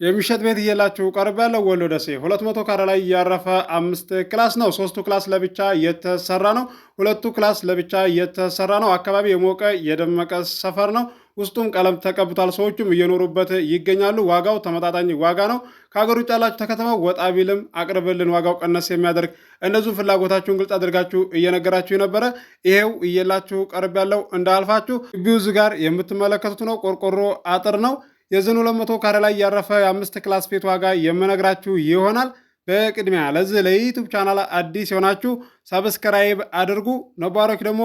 የሚሸጥ ቤት እየላችሁ ቀርብ ያለው ወሎ ደሴ 200 ካሬ ላይ ያረፈ 5 ክላስ ነው። 3ቱ ክላስ ለብቻ የተሰራ ነው። 2ቱ ክላስ ለብቻ የተሰራ ነው። አካባቢ የሞቀ የደመቀ ሰፈር ነው። ውስጡም ቀለም ተቀብቷል። ሰዎቹም እየኖሩበት ይገኛሉ። ዋጋው ተመጣጣኝ ዋጋ ነው። ከሀገር ውጭ ያላችሁ ተከተማው ወጣ ቢልም አቅርብልን ዋጋው ቀነስ የሚያደርግ እንደዚሁም ፍላጎታችሁን ግልጽ አድርጋችሁ እየነገራችሁ የነበረ ይሄው እየላችሁ ቀርብ ያለው እንዳልፋችሁ ግቢው እዚህ ጋር የምትመለከቱት ነው። ቆርቆሮ አጥር ነው። የዝን 200 ካሬ ላይ ያረፈ የ5 ክላስ ቤት ዋጋ የምነግራችሁ ይሆናል። በቅድሚያ ለዚህ ለዩቲዩብ ቻናል አዲስ የሆናችሁ ሰብስክራይብ አድርጉ። ነባሮች ደግሞ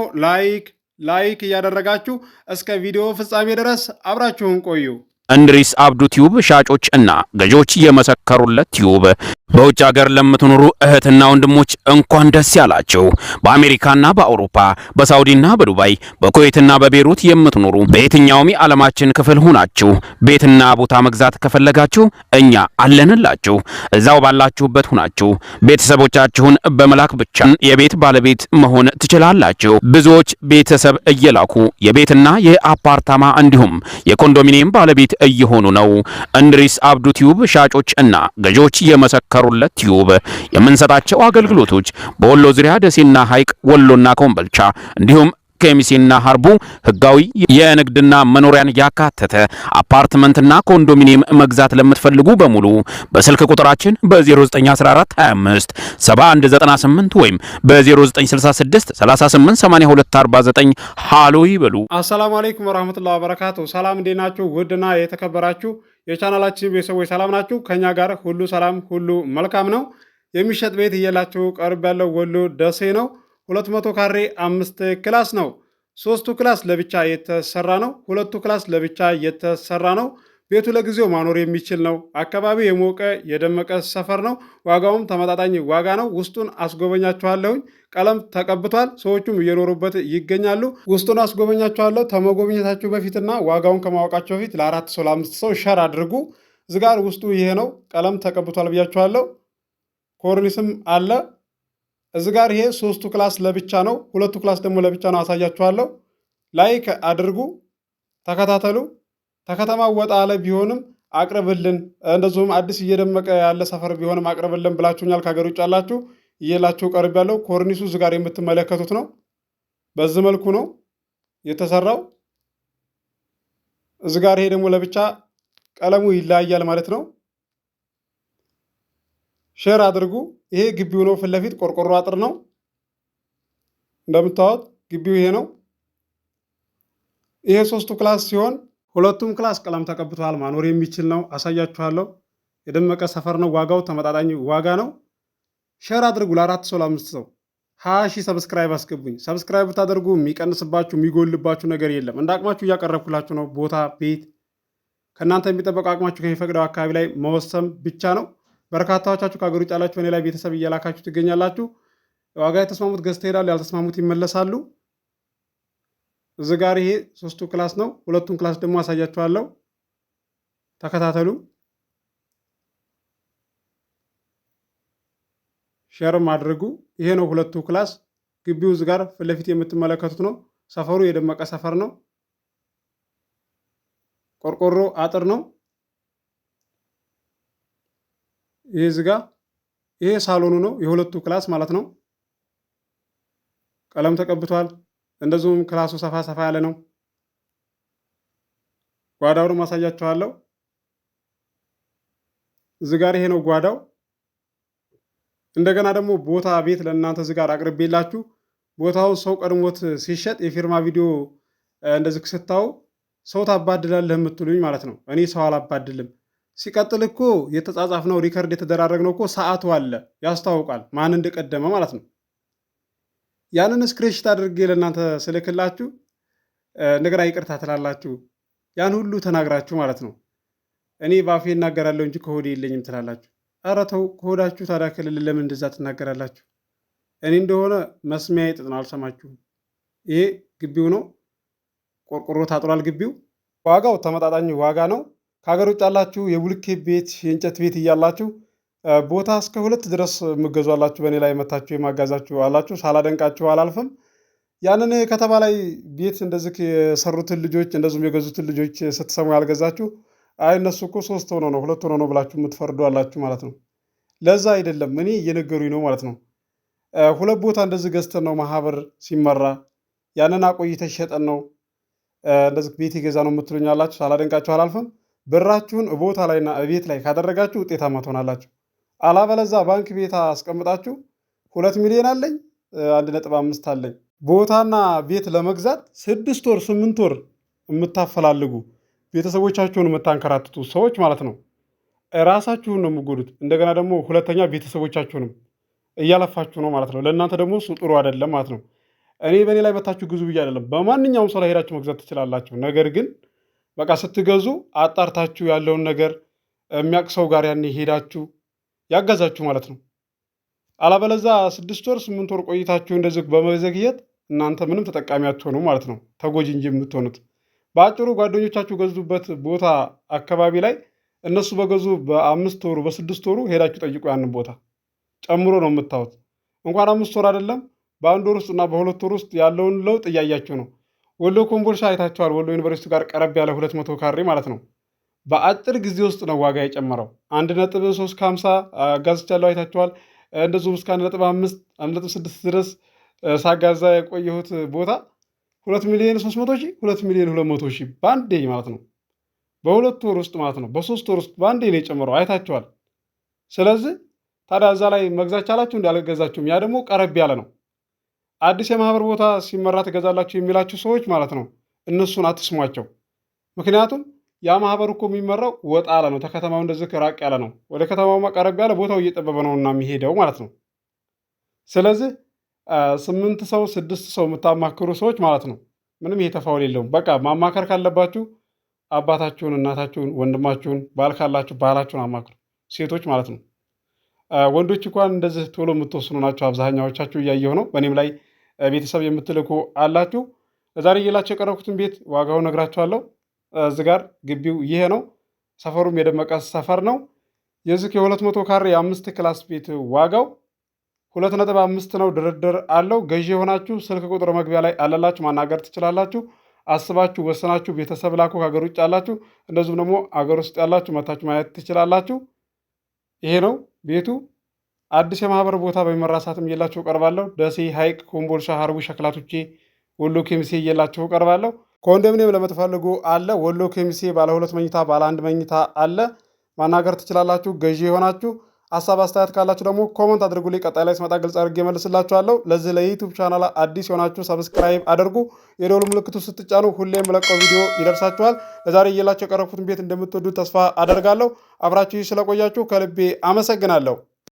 ላይክ እያደረጋችሁ እስከ ቪዲዮ ፍጻሜ ድረስ አብራችሁን ቆዩ። እንድሪስ አብዱ ቲዩብ ሻጮች እና ገዢዎች የመሰከሩለት ቲዩብ። በውጭ ሀገር ለምትኖሩ እህትና ወንድሞች እንኳን ደስ ያላችሁ። በአሜሪካና በአውሮፓ በሳውዲና በዱባይ በኩዌትና በቤሩት የምትኖሩ በየትኛውም የዓለማችን ክፍል ሆናችሁ ቤትና ቦታ መግዛት ከፈለጋችሁ እኛ አለንላችሁ። እዛው ባላችሁበት ሆናችሁ ቤተሰቦቻችሁን በመላክ ብቻ የቤት ባለቤት መሆን ትችላላችሁ። ብዙዎች ቤተሰብ እየላኩ የቤትና የአፓርታማ እንዲሁም የኮንዶሚኒየም ባለቤት እየሆኑ ነው። እንድሪስ አብዱ ቲዩብ ሻጮች እና ገዢዎች የመሰከሩለት ቲዩብ የምንሰጣቸው አገልግሎቶች በወሎ ዙሪያ ደሴና ሐይቅ፣ ወሎና ኮምቦልቻ እንዲሁም ከሚሴና ሀርቡ ህጋዊ የንግድና መኖሪያን ያካተተ አፓርትመንትና ኮንዶሚኒየም መግዛት ለምትፈልጉ በሙሉ በስልክ ቁጥራችን በ0914 25 7198 ወይም በ0966 388249 ሃሎ ይበሉ። አሰላሙ አለይኩም ወራህመቱላሂ ወበረካቱ። ሰላም እንዴት ናችሁ? ውድና የተከበራችሁ የቻናላችን ቤተሰቦች ሰላም ናችሁ? ከኛ ጋር ሁሉ ሰላም ሁሉ መልካም ነው። የሚሸጥ ቤት እየላችሁ ቀርብ ያለው ወሎ ደሴ ነው። 200 ካሬ 5 ክላስ ነው። 3ቱ ክላስ ለብቻ የተሰራ ነው። 2ቱ ክላስ ለብቻ የተሰራ ነው። ቤቱ ለጊዜው ማኖር የሚችል ነው። አካባቢው የሞቀ የደመቀ ሰፈር ነው። ዋጋውም ተመጣጣኝ ዋጋ ነው። ውስጡን አስጎበኛችኋለሁኝ። ቀለም ተቀብቷል። ሰዎቹም እየኖሩበት ይገኛሉ። ውስጡን አስጎበኛችኋለሁ። ከመጎብኘታችሁ በፊትና ዋጋውን ከማወቃችሁ በፊት ለ4 ሰው ለ5 ሰው ሸር አድርጉ። እዚህ ጋር ውስጡ ይሄ ነው። ቀለም ተቀብቷል ብያችኋለሁ። ኮርኒስም አለ። እዚህ ጋር ይሄ 3ቱ ክላስ ለብቻ ነው። 2ቱ ክላስ ደግሞ ለብቻ ነው። አሳያችኋለሁ። ላይክ አድርጉ፣ ተከታተሉ። ተከተማው ወጣ ያለ ቢሆንም አቅርብልን፣ እንደዚሁም አዲስ እየደመቀ ያለ ሰፈር ቢሆንም አቅርብልን ብላችሁኛል። ከሀገር ውጭ ያላችሁ እየላችሁ ቀርብ ያለው ኮርኒሱ እዚህ ጋር የምትመለከቱት ነው። በዚህ መልኩ ነው የተሰራው። እዚህ ጋር ይሄ ደግሞ ለብቻ ቀለሙ ይለያያል ማለት ነው። ሼር አድርጉ። ይሄ ግቢው ነው። ፊት ለፊት ቆርቆሮ አጥር ነው። እንደምታዩት ግቢው ይሄ ነው። ይሄ 3ቱ ክላስ ሲሆን 2ቱም ክላስ ቀለም ተቀብቷል። ማኖር የሚችል ነው። አሳያችኋለሁ። የደመቀ ሰፈር ነው። ዋጋው ተመጣጣኝ ዋጋ ነው። ሼር አድርጉ ለ4 ሰው ለ5 ሰው። 20 ሺህ ሰብስክራይብ አስገቡኝ። ሰብስክራይብ ብታደርጉ የሚቀንስባችሁ የሚጎልባችሁ ነገር የለም። እንደ አቅማችሁ እያቀረብኩላችሁ ነው። ቦታ ቤት ከእናንተ የሚጠበቀው አቅማችሁ ከሚፈቅደው አካባቢ ላይ መወሰን ብቻ ነው። በርካታዎቻችሁ ከሀገር ውጭ ያላችሁ እኔ ላይ ቤተሰብ እየላካችሁ ትገኛላችሁ። ዋጋ የተስማሙት ገዝተው ይሄዳሉ፣ ያልተስማሙት ይመለሳሉ። እዚህ ጋር ይሄ 3ቱ ክላስ ነው። 2ቱን ክላስ ደግሞ አሳያችኋለሁ። ተከታተሉ። ሼርም አድርጉ። ይሄ ነው 2ቱ ክላስ። ግቢው እዚህ ጋር ፊት ለፊት የምትመለከቱት ነው። ሰፈሩ የደመቀ ሰፈር ነው። ቆርቆሮ አጥር ነው። ይሄ ዝጋ ይሄ ሳሎኑ ነው። የ2ቱ ክላስ ማለት ነው። ቀለም ተቀብቷል። እንደዚሁም ክላሱ ሰፋ ያለ ነው። ጓዳውን ማሳያችኋለሁ። እዚህ ጋር ይሄ ነው ጓዳው። እንደገና ደግሞ ቦታ ቤት ለእናንተ እዚህ ጋር አቅርቤላችሁ ቦታውን ሰው ቀድሞት ሲሸጥ የፊርማ ቪዲዮ እንደዚህ ስታው ሰው ታባድላለህ የምትሉኝ ማለት ነው። እኔ ሰው አላባድልም። ሲቀጥል እኮ የተጻጻፍነው ሪከርድ የተደራረግነው እኮ ሰዓቱ አለ፣ ያስታውቃል ማን እንደቀደመ ማለት ነው። ያንን ስክሪንሾት አድርጌ ለእናንተ ስልክላችሁ እንደገና ይቅርታ ትላላችሁ። ያን ሁሉ ተናግራችሁ ማለት ነው። እኔ ባፌ እናገራለሁ እንጂ ከሆዴ የለኝም ትላላችሁ። ኧረ ተው፣ ከሆዳችሁ ታዲያ ክልል ለምን እንደዛ ትናገራላችሁ? እኔ እንደሆነ መስሚያ ይጥጥ ነው፣ አልሰማችሁም። ይሄ ግቢው ነው። ቆርቆሮ ታጥሯል ግቢው። ዋጋው ተመጣጣኝ ዋጋ ነው። ከሀገር ውጭ ያላችሁ የቡልኬት ቤት የእንጨት ቤት እያላችሁ ቦታ እስከ 2 ድረስ የምገዙ አላችሁ። በእኔ ላይ መታችሁ የማጋዛችሁ አላችሁ። ሳላደንቃችሁ አላልፍም። ያንን ከተማ ላይ ቤት እንደዚህ የሰሩትን ልጆች እንደዚሁም የገዙትን ልጆች ስትሰሙ ያልገዛችሁ አይ እነሱ እኮ 3 ሆኖ ነው 2 ሆኖ ነው ብላችሁ የምትፈርዱ አላችሁ ማለት ነው። ለዛ አይደለም እኔ እየነገሩኝ ነው ማለት ነው። 2 ቦታ እንደዚህ ገዝተን ነው ማህበር ሲመራ ያንን አቆይተን ሸጠን ነው እንደዚህ ቤት የገዛ ነው የምትሉኝ አላችሁ። ሳላደንቃችሁ አላልፍም። ብራችሁን ቦታ ላይና ቤት ላይ ካደረጋችሁ ውጤታማ ትሆናላችሁ። አላበለዛ ባንክ ቤት አስቀምጣችሁ 2 ሚሊዮን አለኝ 1.5 አለኝ ቦታና ቤት ለመግዛት 6 ወር 8 ወር የምታፈላልጉ ቤተሰቦቻችሁን የምታንከራትቱ ሰዎች ማለት ነው ራሳችሁን ነው የምጎዱት። እንደገና ደግሞ ሁለተኛ ቤተሰቦቻችሁንም እያለፋችሁ ነው ማለት ነው። ለእናንተ ደግሞ እሱ ጥሩ አይደለም ማለት ነው። እኔ በእኔ ላይ መታችሁ ግዙ ብዬ አይደለም። በማንኛውም ሰው ላይ ሄዳችሁ መግዛት ትችላላችሁ። ነገር ግን በቃ ስትገዙ አጣርታችሁ ያለውን ነገር የሚያውቅ ሰው ጋር ያኔ ሄዳችሁ ያጋዛችሁ ማለት ነው። አላበለዛ 6 ወር 8 ወር ቆይታችሁ እንደዚህ በመዘግየት እናንተ ምንም ተጠቃሚ አትሆኑ ማለት ነው። ተጎጂ እንጂ የምትሆኑት። በአጭሩ ጓደኞቻችሁ ገዙበት ቦታ አካባቢ ላይ እነሱ በገዙ በ5 ወሩ በ6 ወሩ ሄዳችሁ ጠይቁ። ያንን ቦታ ጨምሮ ነው የምታዩት። እንኳን 5 ወር አይደለም በ1 ወር ውስጥ እና በ2 ወር ውስጥ ያለውን ለውጥ እያያችሁ ነው። ወሎ ኮምቦልቻ አይታችኋል። ወሎ ዩኒቨርሲቲ ጋር ቀረብ ያለ 200 ካሬ ማለት ነው። በአጭር ጊዜ ውስጥ ነው ዋጋ የጨመረው። 1.350 ጋዝቻለሁ አይታችኋል። እንደዚሁም እስከ 1.5 1.6 ድረስ ሳጋዛ የቆየሁት ቦታ 2 ሚሊዮን 300 ሺህ 2 ሚሊዮን 200 ሺህ በአንዴ ማለት ነው። በ2 ወር ውስጥ ማለት ነው። በ3 ወር ውስጥ በአንዴ ነው የጨመረው አይታችኋል። ስለዚህ ታዲያ እዛ ላይ መግዛት ቻላችሁ እንዳልገዛችሁም ያ ደግሞ ቀረብ ያለ ነው። አዲስ የማህበር ቦታ ሲመራ ትገዛላችሁ የሚላችሁ ሰዎች ማለት ነው እነሱን አትስሟቸው። ምክንያቱም ያ ማህበር እኮ የሚመራው ወጣ ያለ ነው። ተከተማው እንደዚህ ራቅ ያለ ነው። ወደ ከተማው ቀረብ ያለ ቦታው እየጠበበ ነውና የሚሄደው ማለት ነው። ስለዚህ 8 ሰው 6 ሰው የምታማክሩ ሰዎች ማለት ነው ምንም ይሄ ተፋውል የለውም። በቃ ማማከር ካለባችሁ አባታችሁን፣ እናታችሁን፣ ወንድማችሁን፣ ባል ካላችሁ ባላችሁን አማክሩ። ሴቶች ማለት ነው። ወንዶች እንኳን እንደዚህ ቶሎ የምትወስኑ ናቸው አብዛኛዎቻችሁ እያየሁ ነው። በእኔም ላይ ቤተሰብ የምትልኩ አላችሁ። ዛሬ እየላቸው የቀረብኩትን ቤት ዋጋውን ነግራችኋለሁ። እዚህ ጋር ግቢው ይሄ ነው። ሰፈሩም የደመቀ ሰፈር ነው። የዚህ የ200 ካሬ የ5 ክላስ ቤት ዋጋው 2.5 ነው። ድርድር አለው። ገዢ የሆናችሁ ስልክ ቁጥር መግቢያ ላይ አለላችሁ፣ ማናገር ትችላላችሁ። አስባችሁ ወሰናችሁ ቤተሰብ ላኩ። ከሀገር ውጭ ያላችሁ እንደዚሁም ደግሞ አገር ውስጥ ያላችሁ መታችሁ ማየት ትችላላችሁ። ይሄ ነው ቤቱ። አዲስ የማህበር ቦታ በሚመራ ሰዓትም እየላችሁ ቀርባለሁ። ደሴ፣ ሐይቅ፣ ኮምቦልቻ፣ ሀርቡ፣ ሸክላቶቼ፣ ወሎ ኬሚሴ እየላችሁ ቀርባለሁ። ኮንዶሚኒየም ለምትፈልጉ አለ። ወሎ ኬሚሴ ባለ 2 መኝታ ባለ 1 መኝታ አለ። ማናገር ትችላላችሁ። ገዢ የሆናችሁ ሀሳብ አስተያየት ካላችሁ ደግሞ ኮመንት አድርጉልኝ። ቀጣይ ላይ ስመጣ ግልጽ አድርጌ መልስላችኋለሁ። ለዚህ ለዩቲዩብ ቻናል አዲስ የሆናችሁ ሰብስክራይብ አድርጉ። የደወል ምልክቱ ስትጫኑ ሁሌም ለቀው ቪዲዮ ይደርሳችኋል። ለዛሬ እየላችሁ የቀረብኩትን ቤት እንደምትወዱት ተስፋ አደርጋለሁ። አብራችሁ ስለቆያችሁ ከልቤ አመሰግናለሁ።